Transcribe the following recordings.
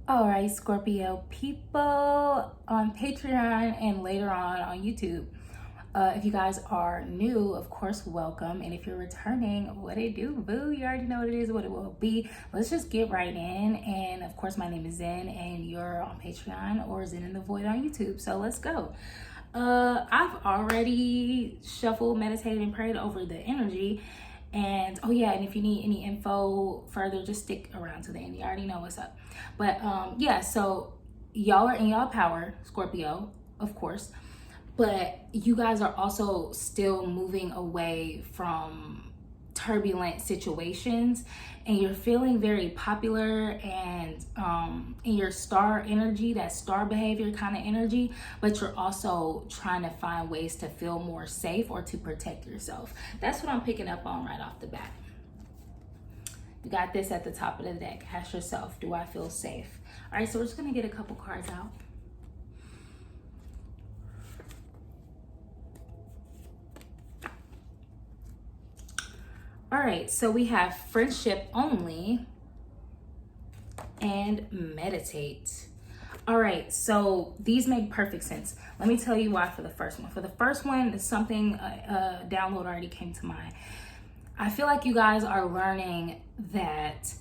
All right, Scorpio people on Patreon and later on YouTube. If you guys are new, of course, welcome. And if you're returning, what it do, boo? You already know what it is, what it will be. Let's just get right in. And of course, my name is Zen, and you're on Patreon or Zen in the Void on YouTube. So let's go. I've already shuffled, meditated, and prayed over the energy. And oh yeah, and if you need any info further, just stick around to the end. You already know what's up. But yeah, so y'all are in y'all power, Scorpio, of course. But you guys are also still moving away from turbulent situations, and you're feeling very popular and in your star energy, that star behavior kind of energy, but you're also trying to find ways to feel more safe or to protect yourself. That's what I'm picking up on right off the bat. You got this at the top of the deck. Ask yourself, do I feel safe? All right, so we're just gonna get a couple cards out. All right, so we have friendship only and meditate. All right, so these make perfect sense. Let me tell you why for the first one. For the first one, something download already came to mind. I feel like you guys are learning that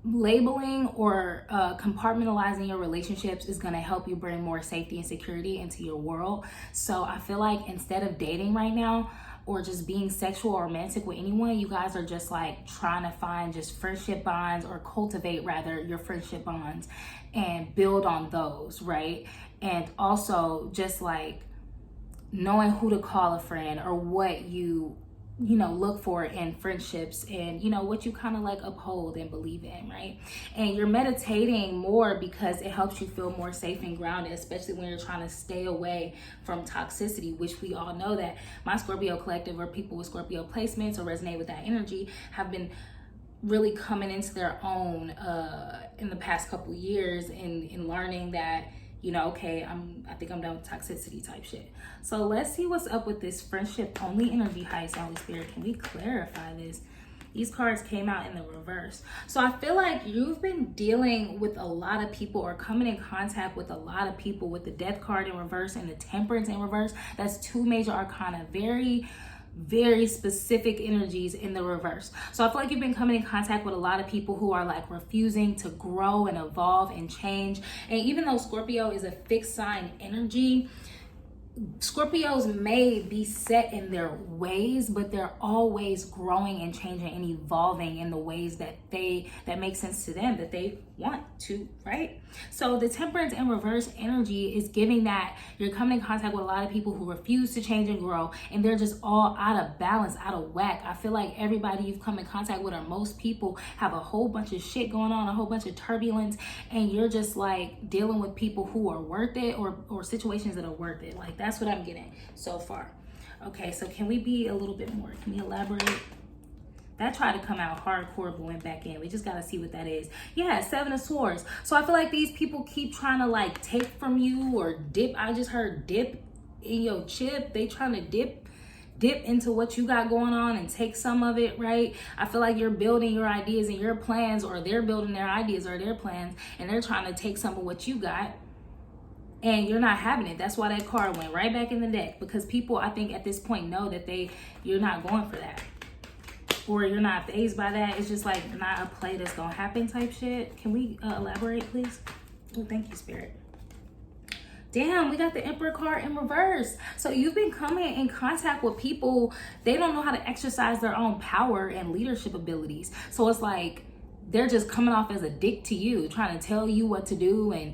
labeling or compartmentalizing your relationships is going to help you bring more safety and security into your world. So I feel like instead of dating right now or just being sexual or romantic with anyone, you guys are just like trying to find just friendship bonds, or cultivate rather your friendship bonds and build on those, right? And also just like knowing who to call a friend, or what you look for in friendships, and what you kind of like uphold and believe in, right? And you're meditating more because it helps you feel more safe and grounded, especially when you're trying to stay away from toxicity, which we all know that my Scorpio collective, or people with Scorpio placements or resonate with that energy, have been really coming into their own in the past couple years in learning that, okay, I think I'm done with toxicity type shit. So let's see what's up with this friendship only energy. Highest Holy Spirit, can we clarify this? These cards came out in the reverse. So I feel like you've been dealing with a lot of people, or coming in contact with a lot of people, with the Death card in reverse and the Temperance in reverse. That's two major arcana, very specific energies in the reverse. So I feel like you've been coming in contact with a lot of people who are like refusing to grow and evolve and change. And even though Scorpio is a fixed sign energy, Scorpios may be set in their ways, but they're always growing and changing and evolving in the ways that make sense to them, that they want to, right? So the Temperance in reverse energy is giving that you're coming in contact with a lot of people who refuse to change and grow, and they're just all out of balance, out of whack. I feel like everybody you've come in contact with, or most people, have a whole bunch of shit going on, a whole bunch of turbulence, and you're just like dealing with people who are worth it, or situations that are worth it. Like, that's what I'm getting so far. Okay, so can we be a little bit more? Can we elaborate? That tried to come out hardcore, but went back in. We just got to see what that is. Yeah, Seven of Swords. So I feel like these people keep trying to like take from you, or dip. I just heard dip in your chip. They trying to dip into what you got going on and take some of it, right? I feel like you're building your ideas and your plans, or they're building their ideas or their plans, and they're trying to take some of what you got, and you're not having it. That's why that card went right back in the deck, because people, I think at this point, know that you're not going for that, or you're not fazed by that. It's just like not a play that's gonna happen type shit. Can we elaborate, please? Oh, thank you, Spirit. Damn, we got the Emperor card in reverse. So you've been coming in contact with people, they don't know how to exercise their own power and leadership abilities. So it's like they're just coming off as a dick to you, trying to tell you what to do and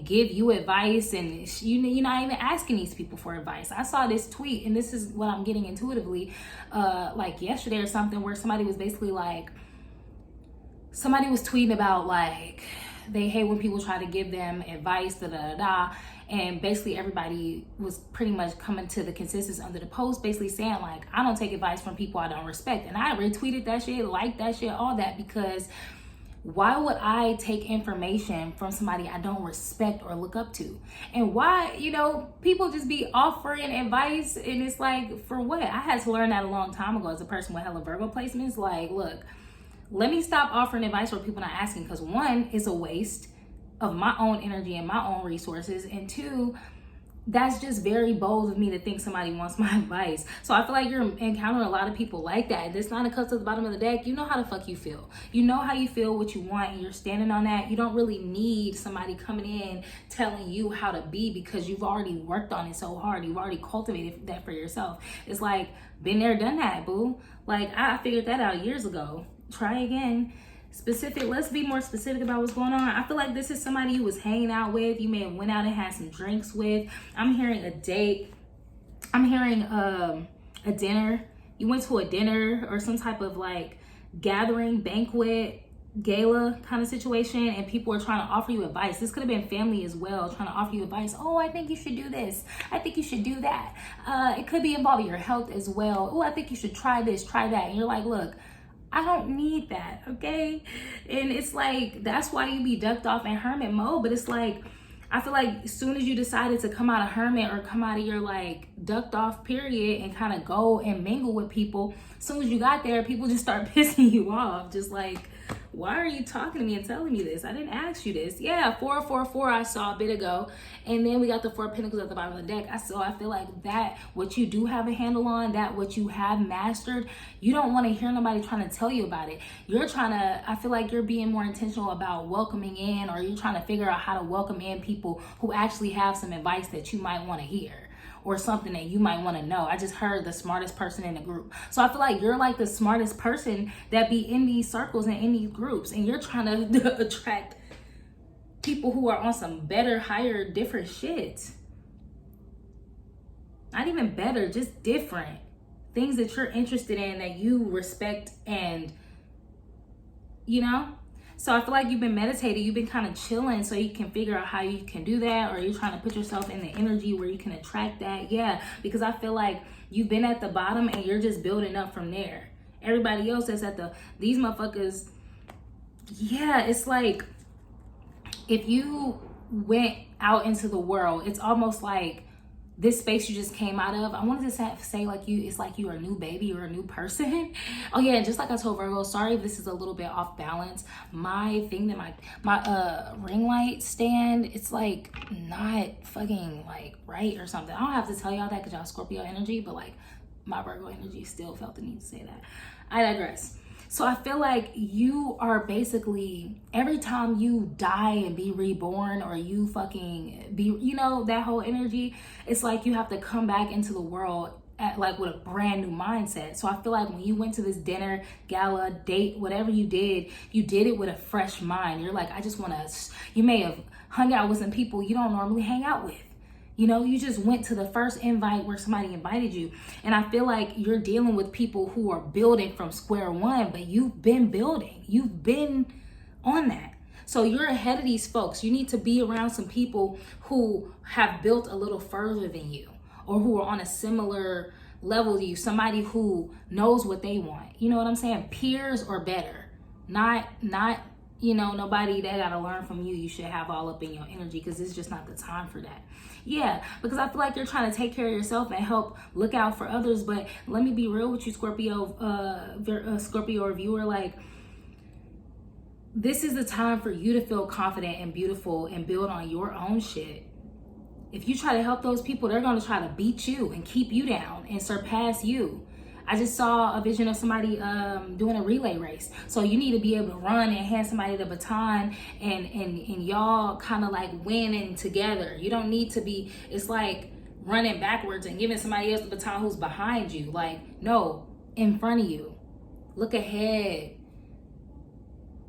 give you advice, and you're not even asking these people for advice. I saw this tweet, and this is what I'm getting intuitively, like yesterday or something, where somebody was basically like, somebody was tweeting about like they hate when people try to give them advice, and basically everybody was pretty much coming to the consensus under the post, basically saying like, I don't take advice from people I don't respect. And I retweeted that shit, liked that shit, all that, because why would I take information from somebody I don't respect or look up to? And why, people just be offering advice, and it's like, for what? I had to learn that a long time ago as a person with hella Virgo placements. Like, look, let me stop offering advice where people not asking, because one, is a waste of my own energy and my own resources, and two, that's just very bold of me to think somebody wants my advice. So I feel like you're encountering a lot of people like that. This 9 of Cups at the bottom of the deck, you know how the fuck you feel. You know how you feel, what you want, and you're standing on that. You don't really need somebody coming in telling you how to be, because you've already worked on it so hard. You've already cultivated that for yourself. It's like, been there, done that, boo. Like, I figured that out years ago. Try again. Specific, let's be more specific about what's going on. I feel like this is somebody you was hanging out with. You may have went out and had some drinks with. I'm hearing a date. I'm hearing a dinner. You went to a dinner or some type of like gathering, banquet, gala kind of situation, and people are trying to offer you advice. This could have been family as well, trying to offer you advice. Oh, I think you should do this. I think you should do that. It could be involving your health as well. Oh, I think you should try this, try that. And you're like, look, I don't need that, okay? And it's like, that's why you be ducked off in hermit mode. But it's like, I feel like as soon as you decided to come out of hermit or come out of your like ducked off period and kind of go and mingle with people, as soon as you got there, people just start pissing you off. Just like, why are you talking to me and telling me this? I didn't ask you this. Yeah, 444 I saw a bit ago. And then we got the 4 of Pentacles at the bottom of the deck. I feel like that, what you do have a handle on, that what you have mastered, you don't want to hear nobody trying to tell you about it. You're trying to, I feel like you're being more intentional about welcoming in, or you're trying to figure out how to welcome in people who actually have some advice that you might want to hear, or something that you might want to know. I just heard the smartest person in the group. So I feel like you're like the smartest person that be in these circles and in these groups, and you're trying to attract people who are on some better, higher, different shit. Not even better, just different. Things that you're interested in, that you respect, and you know? So I feel like you've been meditating, you've been kind of chilling so you can figure out how you can do that, or you're trying to put yourself in the energy where you can attract that. Yeah, because I feel like you've been at the bottom and you're just building up from there. Everybody else is at these motherfuckers. Yeah, it's like if you went out into the world, it's almost like this space you just came out of. I wanted to say like it's like you're a new baby or a new person. Oh yeah, just like I told Virgo, sorry if this is a little bit off balance. My thing that my ring light stand, it's like not fucking like right or something. I don't have to tell y'all that because y'all Scorpio energy, but like my Virgo energy still felt the need to say that. I digress. So I feel like you are basically, every time you die and be reborn, or you fucking be, you know, that whole energy, it's like you have to come back into the world at like with a brand new mindset. So I feel like when you went to this dinner, gala, date, whatever you did it with a fresh mind. You're like, I just want to, you may have hung out with some people you don't normally hang out with. You know, you just went to the first invite where somebody invited you. And I feel like you're dealing with people who are building from square one, but you've been building. You've been on that. So you're ahead of these folks. You need to be around some people who have built a little further than you, or who are on a similar level to you. Somebody who knows what they want. You know what I'm saying? Peers or better. Not you know, nobody that gotta learn from you should have all up in your energy, because it's just not the time for that. Yeah, because I feel like you're trying to take care of yourself and help look out for others. But let me be real with you, Scorpio, Scorpio or viewer, like, this is the time for you to feel confident and beautiful and build on your own shit. If you try to help those people, they're going to try to beat you and keep you down and surpass you. I just saw a vision of somebody doing a relay race. So you need to be able to run and hand somebody the baton, and y'all kind of like winning together. You don't need to be, it's like running backwards and giving somebody else the baton who's behind you. Like, no, in front of you. Look ahead.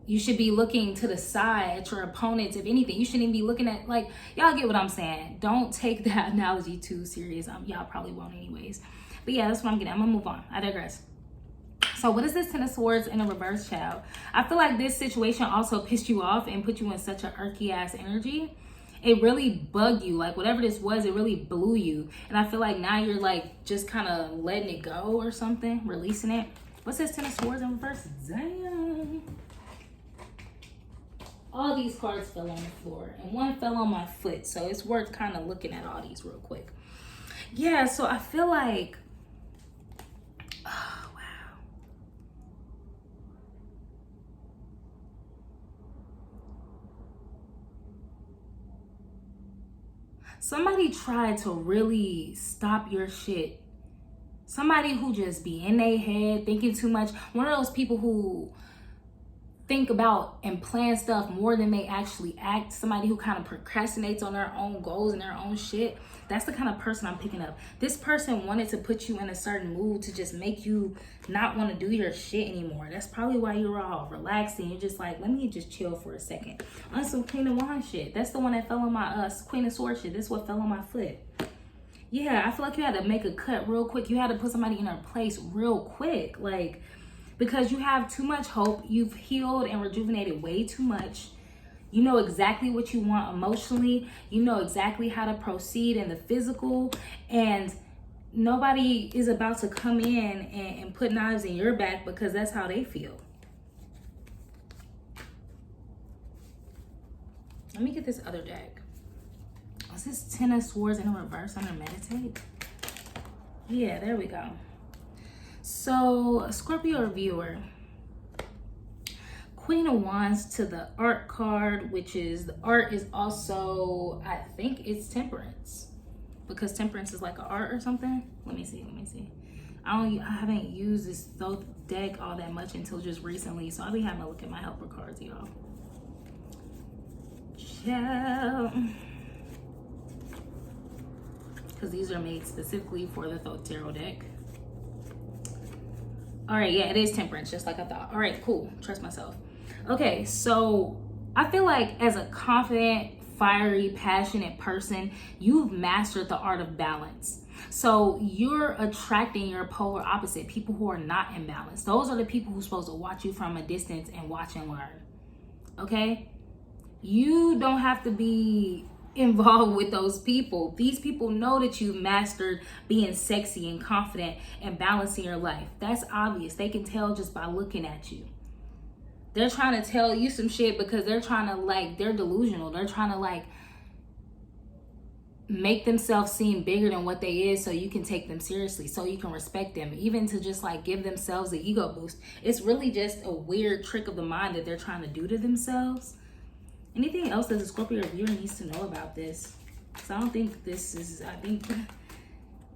You should be looking to the side at your opponents. If anything, you shouldn't even be looking at, like, y'all get what I'm saying. Don't take that analogy too serious. Y'all probably won't anyways. But yeah, that's what I'm getting. I'm gonna move on. I digress. So what is this Ten of Swords in a reverse, child? I feel like this situation also pissed you off and put you in such an irky ass energy. It really bugged you. Like, whatever this was, it really blew you. And I feel like now you're like just kind of letting it go or something, releasing it. What's this Ten of Swords in reverse? Damn. All these cards fell on the floor and one fell on my foot. So it's worth kind of looking at all these real quick. Yeah, so I feel like, oh, wow. Somebody tried to really stop your shit. Somebody who just be in their head thinking too much. One of those people who think about and plan stuff more than they actually act. Somebody who kind of procrastinates on their own goals and their own shit. That's the kind of person I'm picking up. This person wanted to put you in a certain mood to just make you not want to do your shit anymore. That's probably why you're all relaxing. You're just like, let me just chill for a second. On some Queen of Wands shit. That's the one that fell on my Queen of Swords shit. This is what fell on my foot. Yeah, I feel like you had to make a cut real quick. You had to put somebody in their place real quick. Like, because you have too much hope. You've healed and rejuvenated way too much. You know exactly what you want emotionally. You know exactly how to proceed in the physical. And nobody is about to come in and put knives in your back because that's how they feel. Let me get this other deck. Is this Ten of Swords in reverse under meditate? Yeah, there we go. So, Scorpio viewer, Queen of Wands to the art card, which is, the art is also, I think it's temperance. Because temperance is like an art or something. Let me see. I haven't used this deck all that much until just recently. So I'll be having to look at my helper cards, y'all. Yeah. Because these are made specifically for the Thoth Tarot deck. All right, yeah, it is temperance, just like I thought. All right, cool. Trust myself. Okay, so I feel like as a confident, fiery, passionate person, you've mastered the art of balance. So you're attracting your polar opposite, people who are not in balance. Those are the people who are supposed to watch you from a distance and watch and learn. Okay? You don't have to be involved with those people. These people know that you mastered being sexy and confident and balancing your life. That's obvious. They can tell just by looking at you. They're trying to tell you some shit because they're trying to, like, they're delusional. They're trying to, like, make themselves seem bigger than what they is so you can take them seriously, so you can respect them, even to just, like, give themselves an ego boost. It's really just a weird trick of the mind that they're trying to do to themselves. Anything else that the Scorpio viewer needs to know about this? Because I don't think this is,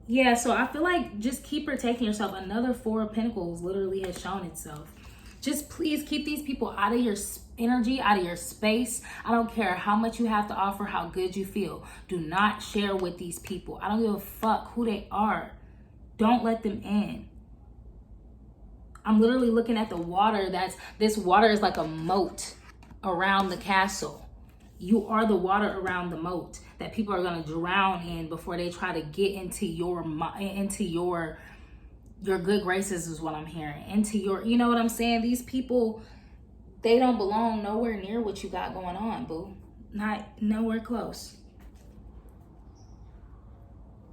yeah, so I feel like just keep protecting yourself. Another Four of Pentacles literally has shown itself. Just please keep these people out of your energy, out of your space. I don't care how much you have to offer, how good you feel. Do not share with these people. I don't give a fuck who they are. Don't let them in. I'm literally looking at the water. This water is like a moat around the castle. You are the water around the moat that people are going to drown in before they try to get into your good graces, is what I'm hearing. Into your, you know what I'm saying? These people, they don't belong nowhere near what you got going on, boo. Not nowhere close.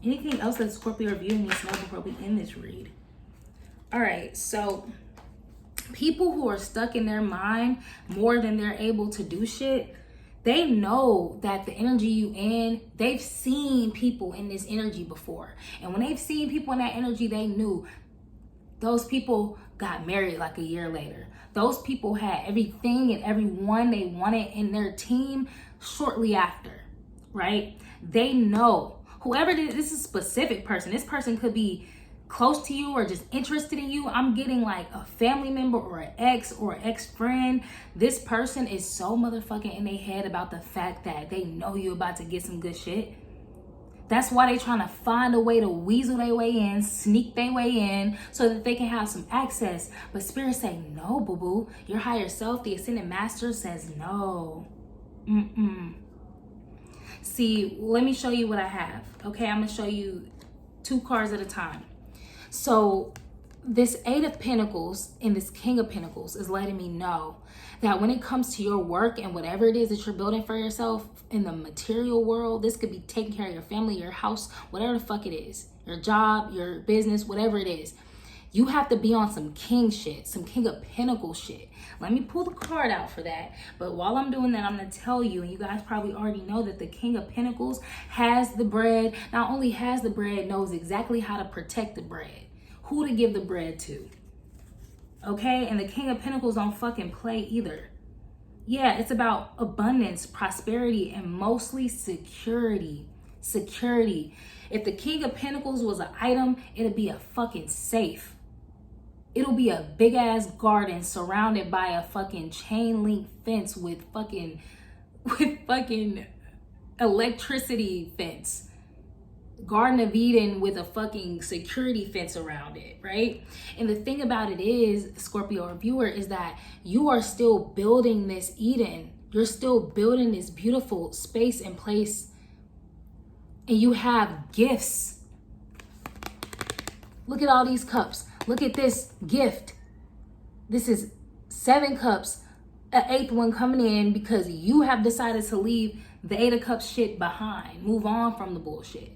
Anything else that Scorpio viewer needs to know before we end this read? All right, so people who are stuck in their mind more than they're able to do shit, they know that the energy you in, they've seen people in this energy before. And when they've seen people in that energy, they knew those people got married like a year later. Those people had everything and everyone they wanted in their team shortly after, right? They know. Whoever this is a specific person. This person could be close to you or just interested in you. I'm getting like a family member or an ex-friend. This person is so motherfucking in their head about the fact that they know you about to get some good shit. That's why they trying to find a way to weasel their way in, sneak their way in, so that they can have some access. But Spirit say, no, boo-boo. Your higher self, the Ascended Master, says no. See, let me show you what I have. Okay, I'm going to show you 2 cards at a time. So this Eight of Pentacles and this King of Pentacles is letting me know that when it comes to your work and whatever it is that you're building for yourself in the material world, this could be taking care of your family, your house, whatever the fuck it is, your job, your business, whatever it is. You have to be on some king shit, some King of Pentacles shit. Let me pull the card out for that. But while I'm doing that, I'm going to tell you, and you guys probably already know, that the King of Pentacles has the bread. Not only has the bread, knows exactly how to protect the bread, who to give the bread to. Okay? And the King of Pentacles don't fucking play either. Yeah, it's about abundance, prosperity, and mostly security. security. If the King of Pentacles was an item, it'd be a fucking safe. It'll be a big ass garden surrounded by a fucking chain link fence with fucking electricity fence. Garden of Eden with a fucking security fence around it, right? And the thing about it is, Scorpio or viewer, is that you are still building this Eden. You're still building this beautiful space and place. And you have gifts. Look at all these cups. Look at this gift. This is 7 cups, an 8th one coming in because you have decided to leave the 8 of Cups shit behind. Move on from the bullshit.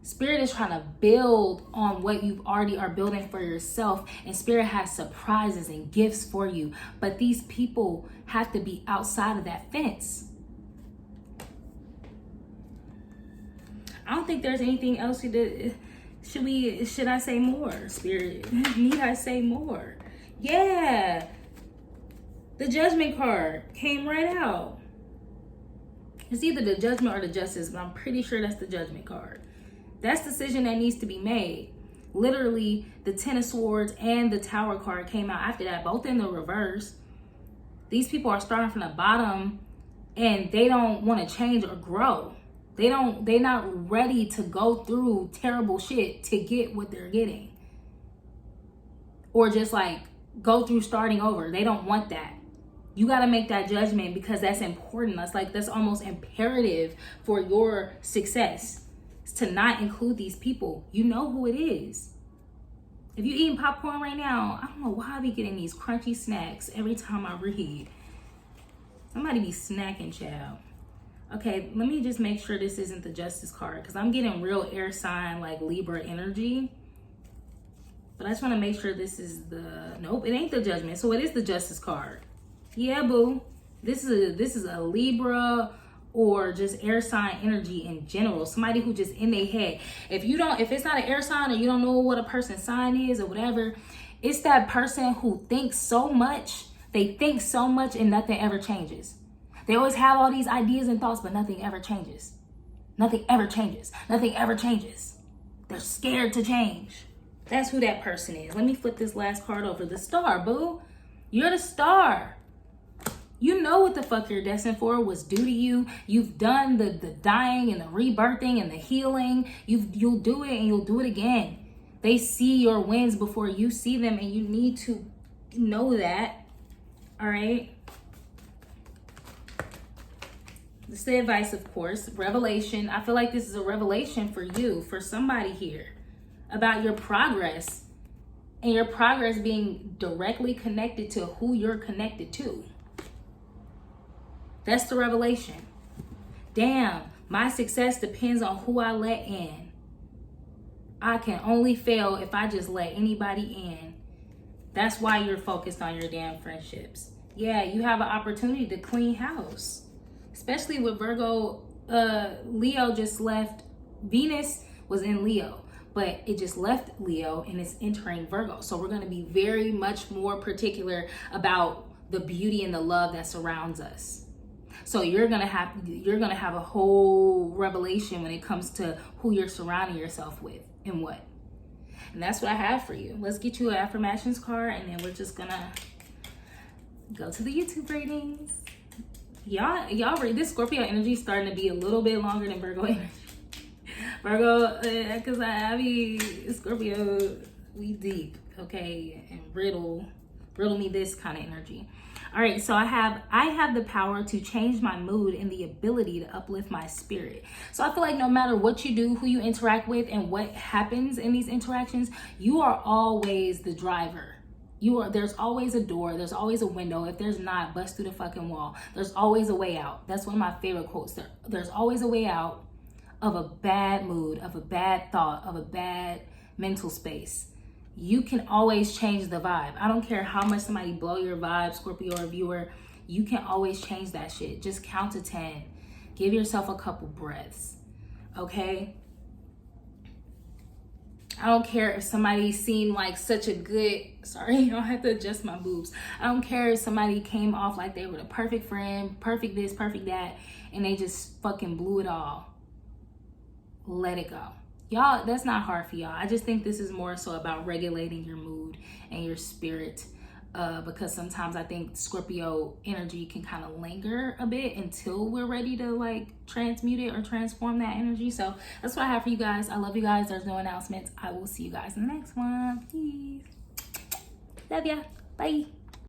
Spirit is trying to build on what you already are building for yourself, and Spirit has surprises and gifts for you. But these people have to be outside of that fence. I don't think there's anything else you did. Should I say more, Spirit? Need I say more? Yeah. The Judgment card came right out. It's either the Judgment or the Justice, but I'm pretty sure that's the Judgment card. That's the decision that needs to be made. Literally, the Ten of Swords and the Tower card came out after that, both in the reverse. These people are starting from the bottom and they don't want to change or grow. They're not ready to go through terrible shit to get what they're getting. Or just like go through starting over. They don't want that. You got to make that judgment because that's important. That's almost imperative for your success. It's to not include these people. You know who it is. If you're eating popcorn right now, I don't know why I be getting these crunchy snacks every time I read. Somebody be snacking, child. Okay, let me just make sure this isn't the Justice card because I'm getting real air sign like Libra energy. But I just want to make sure this is the... Nope, it ain't the Judgment. So it is the Justice card. Yeah, boo. This is a Libra or just air sign energy in general. Somebody who just in their head. If it's not an air sign or you don't know what a person's sign is or whatever, it's that person who thinks so much. They think so much and nothing ever changes. They always have all these ideas and thoughts, but nothing ever changes. Nothing ever changes. Nothing ever changes. They're scared to change. That's who that person is. Let me flip this last card over. The Star, boo. You're the Star. You know what the fuck you're destined for was due to you. You've done the dying and the rebirthing and the healing. You'll do it and you'll do it again. They see your wins before you see them, and you need to know that. All right. This is the advice, of course. Revelation. I feel like this is a revelation for you, for somebody here, about your progress, and your progress being directly connected to who you're connected to. That's the revelation. Damn, my success depends on who I let in. I can only fail if I just let anybody in. That's why you're focused on your damn friendships. Yeah, you have an opportunity to clean house. Especially with Virgo, Leo just left. Venus was in Leo, but it just left Leo and it's entering Virgo. So we're going to be very much more particular about the beauty and the love that surrounds us. So you're gonna have a whole revelation when it comes to who you're surrounding yourself with and what. And that's what I have for you. Let's get you an affirmations card, and then we're just gonna go to the YouTube ratings. Y'all read this. Scorpio energy is starting to be a little bit longer than Virgo energy. Virgo, because I be Scorpio, we deep, okay, and riddle me this kind of energy. All right, so I have the power to change my mood and the ability to uplift my spirit. So I feel like no matter what you do, who you interact with, and what happens in these interactions, you are always the driver. There's always a door, there's always a window. If there's not, bust through the fucking wall. There's always a way out. That's one of my favorite quotes. There's always a way out of a bad mood, of a bad thought, of a bad mental space. You can always change the vibe. I don't care how much somebody blow your vibe, Scorpio or viewer. You can always change that shit. Just count to 10. Give yourself a couple breaths, okay? I don't care if somebody seemed like such a good, sorry, I have to adjust my boobs. I don't care if somebody came off like they were the perfect friend, perfect this, perfect that, and they just fucking blew it all. let it go. Y'all, that's not hard for y'all. I just think this is more so about regulating your mood and your spirit, because sometimes I think Scorpio energy can kind of linger a bit until we're ready to like transmute it or transform that energy. So that's what I have for you guys. I love you guys. There's no announcements. I will see you guys in the next one. Peace. Love ya. Bye.